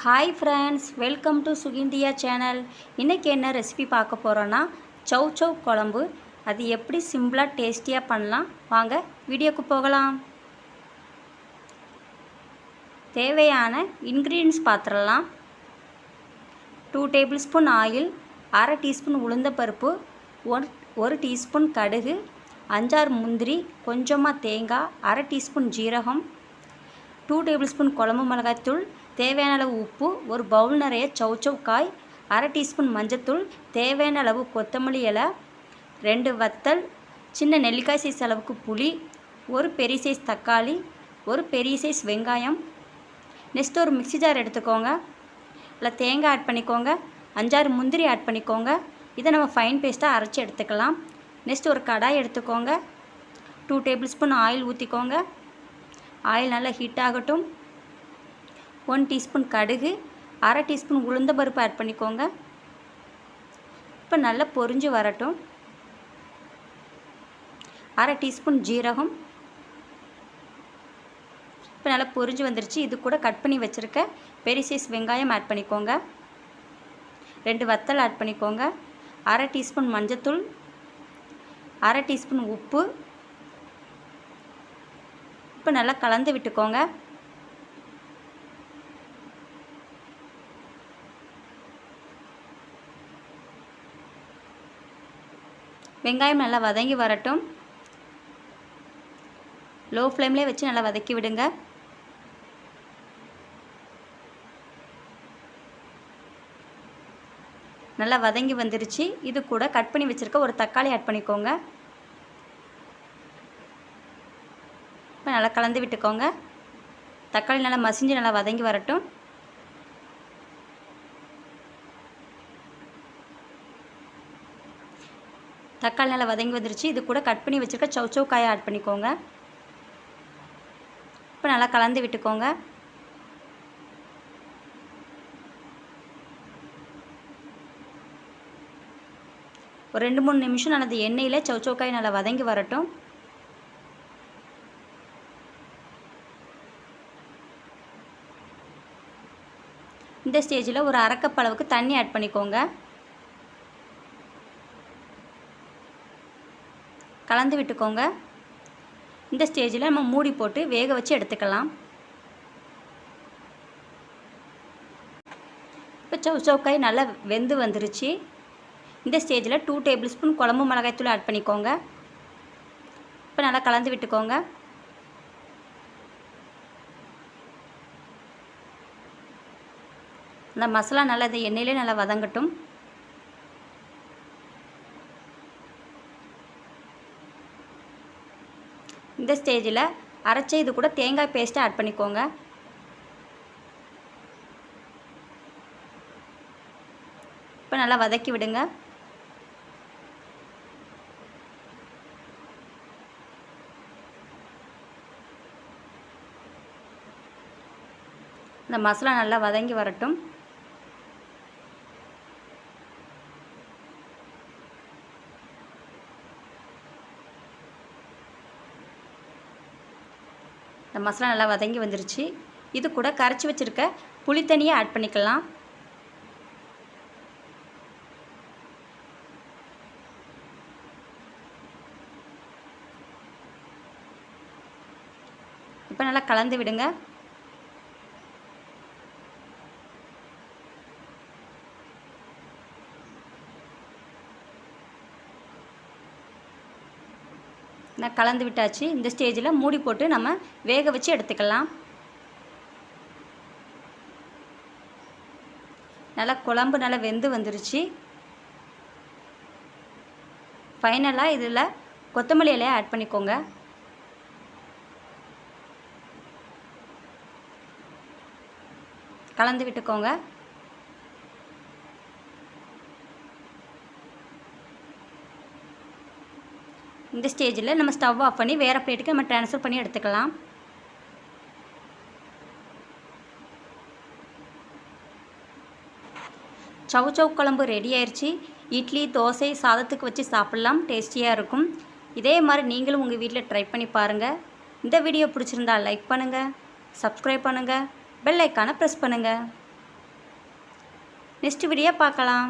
Hi friends, welcome to Sukindhiya channel. இன்றைக்கி என்ன recipe பார்க்க போகிறோன்னா chow குழம்பு. அது எப்படி சிம்பிளாக டேஸ்டியாக பண்ணலாம், வாங்க வீடியோக்கு போகலாம். தேவையான இன்க்ரீடியன்ஸ் பார்த்துடலாம். 2 டேபிள் ஸ்பூன் ஆயில், அரை டீஸ்பூன் உளுந்தப்பருப்பு, 1 டீஸ்பூன் கடுகு, 5-6 முந்திரி, கொஞ்சமாக தேங்காய், அரை டீஸ்பூன் ஜீரகம், 2 டேபிள் ஸ்பூன் குழம்பு மிளகாய்த்தூள், தேவையான அளவு உப்பு, ஒரு பவுல் நிறைய chow காய், அரை டீஸ்பூன் மஞ்சத்தூள், தேவையான அளவு கொத்தமல்லி இலை, 2 வத்தல், சின்ன நெல்லிக்காய் சைஸ் அளவுக்கு புளி, ஒரு பெரிய சைஸ் தக்காளி, ஒரு பெரிய சைஸ் வெங்காயம். நெக்ஸ்ட் ஒரு மிக்ஸி ஜார் எடுத்துக்கோங்க. இல்லை தேங்காய் ஆட் பண்ணிக்கோங்க. 5-6 முந்திரி ஆட் பண்ணிக்கோங்க. இதை நம்ம ஃபைன் பேஸ்ட்டாக அரைச்சி எடுத்துக்கலாம். நெக்ஸ்ட் ஒரு கடாய் எடுத்துக்கோங்க. 2 டேபிள் ஸ்பூன் ஆயில் ஊற்றிக்கோங்க. ஆயில் நல்லா ஹீட் ஆகட்டும். 1 டீஸ்பூன் கடுகு, அரை டீஸ்பூன் உளுந்தப்பருப்பு ஆட் பண்ணிக்கோங்க. இப்போ நல்லா பொரிஞ்சு வரட்டும். அரை டீஸ்பூன் ஜீரகம். இப்போ நல்லா பொரிஞ்சு வந்துருச்சு. இது கூட கட் பண்ணி வச்சுருக்க பெரிய சைஸ் வெங்காயம் ஆட் பண்ணிக்கோங்க. 2 வத்தல் ஆட் பண்ணிக்கோங்க. அரை டீஸ்பூன் மஞ்சத்தூள், அரை டீஸ்பூன் உப்பு. இப்போ நல்லா கலந்து விட்டுக்கோங்க. வெங்காயம் நல்லா வதங்கி வரட்டும். லோ ஃப்ளேம்லேயே வச்சு நல்லா வதக்கி விடுங்க. நல்லா வதங்கி வந்துருச்சு. இது கூட கட் பண்ணி வச்சுருக்க ஒரு தக்காளி ஆட் பண்ணிக்கோங்க. இப்போ நல்லா கலந்து விட்டுக்கோங்க. தக்காளி நல்லா மசிஞ்சு நல்லா வதங்கி வரட்டும். தக்காளி நல்லா வதங்கி வந்துருச்சு. இது கூட கட் பண்ணி வச்சுருக்க chow காயை ஆட் பண்ணிக்கோங்க. இப்போ நல்லா கலந்து விட்டுக்கோங்க. ஒரு 2-3 நிமிஷம் நல்லா எண்ணெயில் chow காய் நல்லா வதங்கி வரட்டும். இந்த ஸ்டேஜில் ஒரு அரை கப் அளவுக்கு தண்ணி ஆட் பண்ணிக்கோங்க. கலந்து விட்டுக்கோங்க. இந்த ஸ்டேஜில் நம்ம மூடி போட்டு வேக வச்சு எடுத்துக்கலாம். இப்போ chow காய் நல்லா வெந்து வந்துருச்சு. இந்த ஸ்டேஜில் 2 டேபிள் ஸ்பூன் குழம்பு மிளகாய்த்தூள் ஆட் பண்ணிக்கோங்க. இப்போ நல்லா கலந்து விட்டுக்கோங்க. இந்த மசாலா நல்லா இந்த எண்ணெயிலே நல்லா வதங்கட்டும். இந்த ஸ்டேஜில் அரைச்ச இது கூட தேங்காய் பேஸ்ட்டை ஆட் பண்ணிக்கோங்க. இப்போ நல்லா வதக்கி விடுங்க. இந்த மசாலா நல்லா வதங்கி வரட்டும். இந்த மசாலா நல்லா வதங்கி வந்துருச்சு. இது கூட கரைச்சி வச்சுருக்க புளி தண்ணியை ஆட் பண்ணிக்கலாம். இப்போ நல்லா கலந்து விடுங்க. நான் கலந்து விட்டாச்சு. இந்த ஸ்டேஜில் மூடி போட்டு நம்ம வேக வச்சு எடுத்துக்கலாம். நல்லா குழம்பு நல்லா வெந்து வந்துருச்சு. ஃபைனலாக இதில் கொத்தமல்லி இலையை ஆட் பண்ணிக்கோங்க. கலந்து விட்டுக்கோங்க. இந்த ஸ்டேஜில் நம்ம ஸ்டவ் ஆஃப் பண்ணி வேறு பிளேட்டுக்கு நம்ம ட்ரான்ஸ்ஃபர் பண்ணி எடுத்துக்கலாம். chow குழம்பு ரெடி ஆயிடுச்சு. இட்லி, தோசை, சாதத்துக்கு வச்சு சாப்பிட்லாம். டேஸ்டியாக இருக்கும். இதே மாதிரி நீங்களும் உங்கள் வீட்டில் ட்ரை பண்ணி பாருங்கள். இந்த வீடியோ பிடிச்சிருந்தா லைக் பண்ணுங்கள், சப்ஸ்கிரைப் பண்ணுங்கள், பெல் ஐக்கானை ப்ரெஸ் பண்ணுங்கள். நெக்ஸ்ட் வீடியோ பார்க்கலாம்.